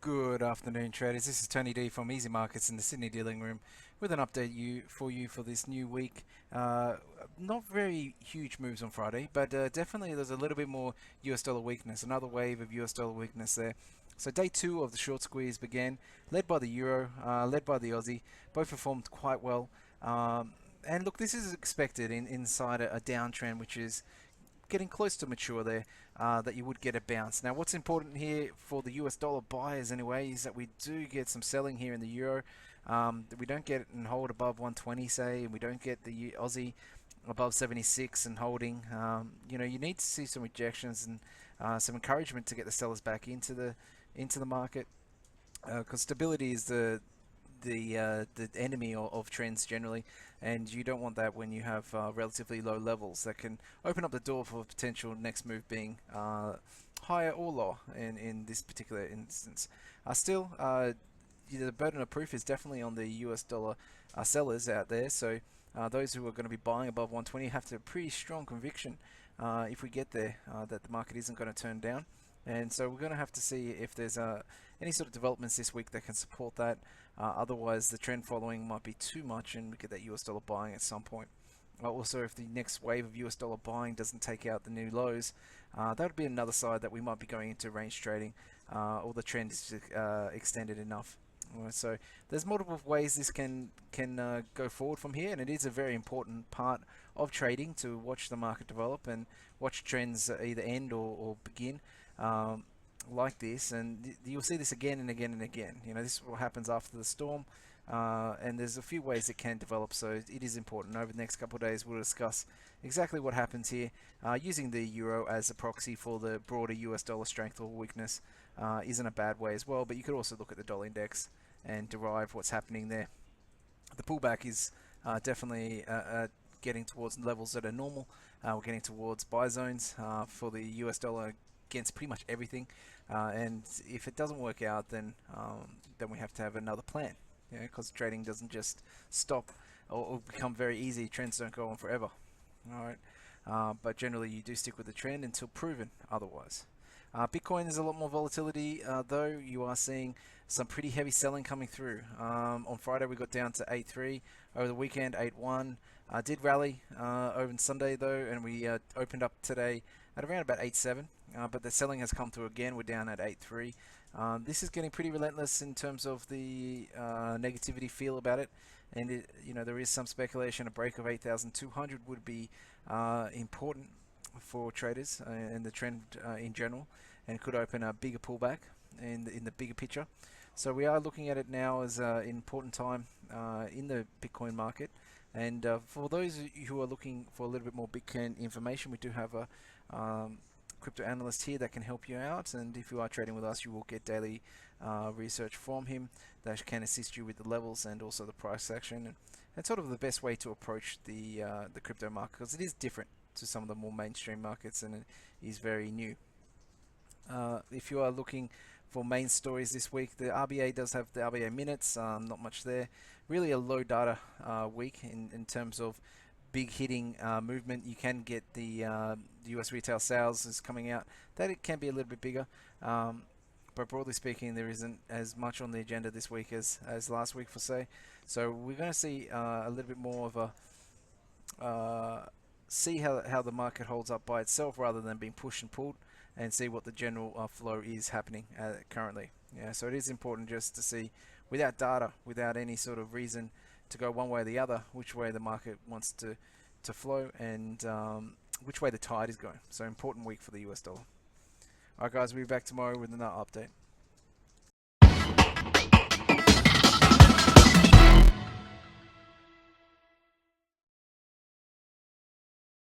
Good afternoon, traders. This is Tony D from easyMarkets in the Sydney dealing room with an update for you for this new week. Not very huge moves on Friday, but definitely there's a little bit more US dollar weakness, another wave of US dollar weakness there. So day two of the short squeeze began, led by the euro, led by the Aussie. Both performed quite well. And look, this is expected inside a downtrend, which is getting close to mature there, that you would get a bounce. Now, what's important here for the US dollar buyers anyway is that we do get some selling here in the euro. We don't get it and hold above 120, say, and we don't get the Aussie above 76 and holding. You need to see some rejections and some encouragement to get the sellers back into the market, because stability is the enemy of trends generally, and you don't want that when you have relatively low levels that can open up the door for a potential next move being higher or lower in this particular instance. Still, the burden of proof is definitely on the US dollar sellers out there, so those who are going to be buying above 120 have to have pretty strong conviction if we get there that the market isn't going to turn down. And so we're going to have to see if there's any sort of developments this week that can support that. Otherwise, the trend following might be too much and we get that US dollar buying at some point. Also, if the next wave of US dollar buying doesn't take out the new lows, that would be another side that we might be going into range trading, or the trend is extended enough. So there's multiple ways this can go forward from here, and it is a very important part of trading to watch the market develop and watch trends either end or begin like this, and you'll see this again and again and again. This is what happens after the storm, and there's a few ways it can develop, so it is important. Over the next couple of days we'll discuss exactly what happens here, using the euro as a proxy for the broader US dollar strength or weakness. Isn't a bad way as well, but you could also look at the dollar index and derive what's happening there. The pullback is definitely getting towards levels that are normal. We're getting towards buy zones for the US dollar against pretty much everything, and if it doesn't work out, then we have to have another plan, because trading doesn't just stop or become very easy. Trends don't go on forever. All right, but generally you do stick with the trend until proven otherwise. Bitcoin is a lot more volatility, though you are seeing some pretty heavy selling coming through. On Friday we got down to 8.3, over the weekend 8.1. Did rally over on Sunday though, and we opened up today at around about 8.7, but the selling has come through again. We're down at 8.3. This is getting pretty relentless in terms of the negativity feel about it, and there is some speculation a break of 8,200 would be important for traders and the trend in general, and could open a bigger pullback in the bigger picture. So we are looking at it now as an important time in the Bitcoin market. And for those who are looking for a little bit more Bitcoin information, we do have a crypto analyst here that can help you out, and if you are trading with us, you will get daily research from him that can assist you with the levels and also the price action, and sort of the best way to approach the crypto market, because it is different to some of the more mainstream markets and it is very new. If you are looking for main stories this week, the RBA does have the RBA minutes, not much there. Really a low data week in terms of big hitting movement. You can get the US retail sales is coming out, that it can be a little bit bigger, but broadly speaking there isn't as much on the agenda this week as last week for say. So we're going to see a little bit more of a see how the market holds up by itself rather than being pushed and pulled, and see what the general flow is happening currently. So it is important just to see, without data, without any sort of reason to go one way or the other, which way the market wants to flow, and which way the tide is going. So important week for the US dollar. Alright guys, we'll be back tomorrow with another update.